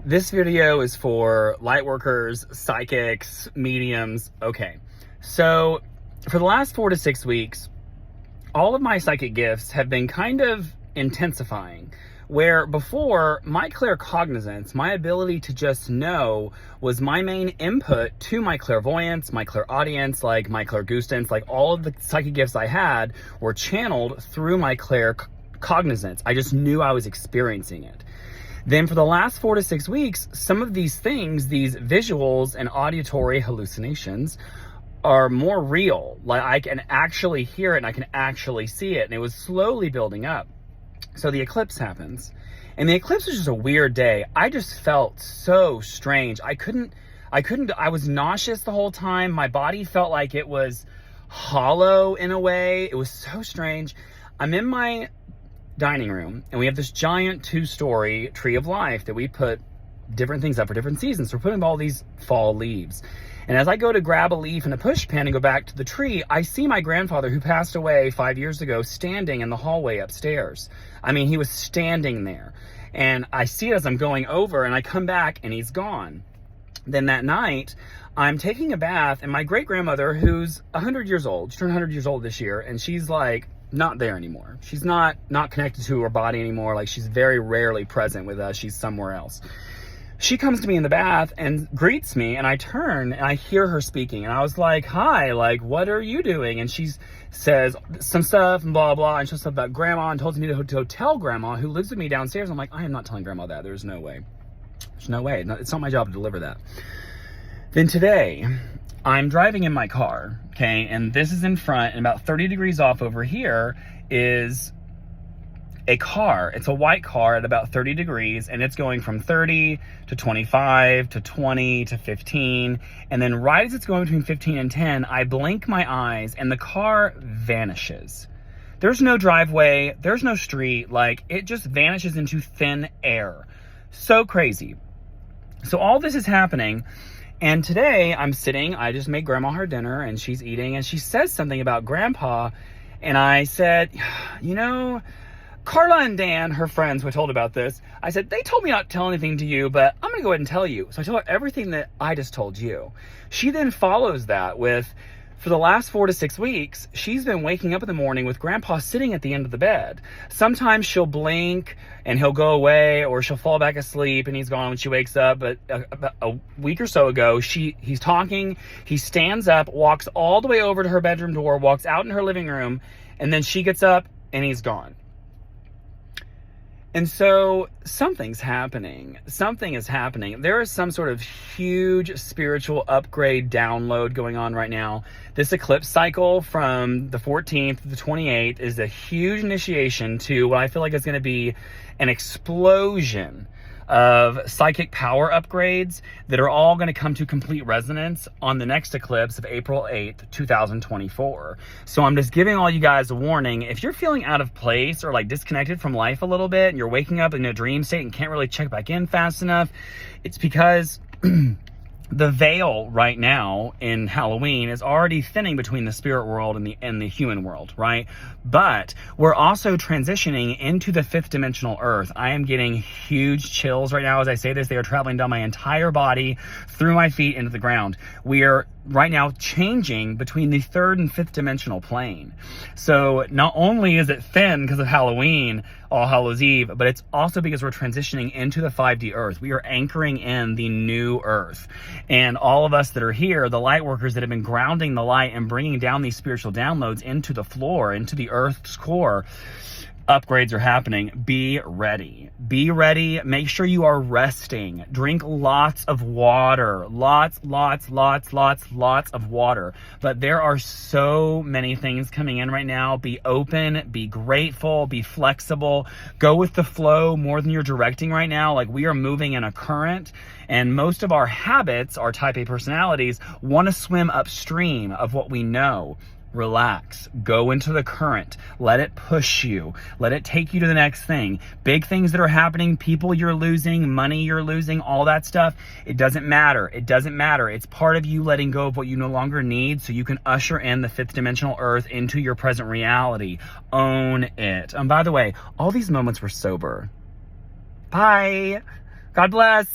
This video is for light workers, psychics, mediums. Okay, so for the last 4 to 6 weeks, all of my psychic gifts have been kind of intensifying. Where before, my claircognizance, my ability to just know, was my main input to my clairvoyance, my clairaudience, like my clairgustance, like all of the psychic gifts I had were channeled through my claircognizance. I just knew I was experiencing it. Then for the last 4 to 6 weeks, some of these things, these visuals and auditory hallucinations, are more real. Like I can actually hear it and I can actually see it. And it was slowly building up. So the eclipse happens. And the eclipse was just a weird day. I just felt so strange. I was nauseous the whole time. My body felt like it was hollow in a way. It was so strange. I'm in my dining room and we have this giant 2-story tree of life that we put different things up for different seasons. So we're putting all these fall leaves. And as I go to grab a leaf in a push pin and go back to the tree, I see my grandfather, who passed away 5 years ago, standing in the hallway upstairs. I mean, he was standing there. And I see it as I'm going over, and I come back and he's gone. Then that night, I'm taking a bath, and my great-grandmother, who's 100 years old, she turned 100 years old this year, and she's like not there anymore. She's not connected to her body anymore. Like, she's very rarely present with us. She's somewhere else. She comes to me in the bath and greets me, and I turn and I hear her speaking, and I was like, hi, like, what are you doing? And she says some stuff and blah, blah, and she'll stuff about grandma, and told me to tell grandma, who lives with me downstairs. I'm like, I am not telling grandma that. There's no way. There's no way. It's not my job to deliver that. Then today, I'm driving in my car, okay, and this is in front, and about 30 degrees off over here is a car. It's a white car at about 30 degrees, and it's going from 30 to 25 to 20 to 15. And then right as it's going between 15 and 10, I blink my eyes and the car vanishes. There's no driveway, there's no street, like it just vanishes into thin air. So crazy. So all this is happening. And today I'm sitting, I just made grandma her dinner and she's eating, and she says something about grandpa. And I said, you know, Carla and Dan, her friends, were told about this. I said, they told me not to tell anything to you, but I'm going to go ahead and tell you. So I told her everything that I just told you. She then follows that with, for the last 4 to 6 weeks, she's been waking up in the morning with grandpa sitting at the end of the bed. Sometimes she'll blink and he'll go away, or she'll fall back asleep and he's gone when she wakes up. But about a week or so ago, he's talking, he stands up, walks all the way over to her bedroom door, walks out in her living room, and then she gets up and he's gone. And so something's happening. Something is happening. There is some sort of huge spiritual upgrade download going on right now. This eclipse cycle from the 14th to the 28th is a huge initiation to what I feel like is going to be an explosion of psychic power upgrades that are all going to come to complete resonance on the next eclipse of April 8th, 2024. So I'm just giving all you guys a warning. If you're feeling out of place or like disconnected from life a little bit, and you're waking up in a dream state and can't really check back in fast enough, it's because the veil right now in Halloween is already thinning between the spirit world and the human world, right? But we're also transitioning into the 5th dimensional Earth. I am getting huge chills right now as I say this. They are traveling down my entire body, through my feet, into the ground. We are right now changing between the 3rd and 5th dimensional plane. So not only is it thin because of Halloween, All Hallows Eve, but it's also because we're transitioning into the 5D Earth. We are anchoring in the new Earth. And all of us that are here, the light workers that have been grounding the light and bringing down these spiritual downloads into the floor, into the Earth's core, upgrades are happening. Be ready. Be ready. Make sure you are resting. Drink lots of water. Lots of water. But there are so many things coming in right now. Be open. Be grateful. Be flexible. Go with the flow more than you're directing right now. Like, we are moving in a current, and most of our habits, our type A personalities, want to swim upstream of what we know. Relax, go into the current, let it push you, let it take you to the next thing. Big things that are happening, people you're losing, money you're losing, all that stuff, it doesn't matter. It doesn't matter. It's part of you letting go of what you no longer need so you can usher in the 5th dimensional Earth into your present reality. Own it. And by the way, all these moments were sober. Bye. God bless.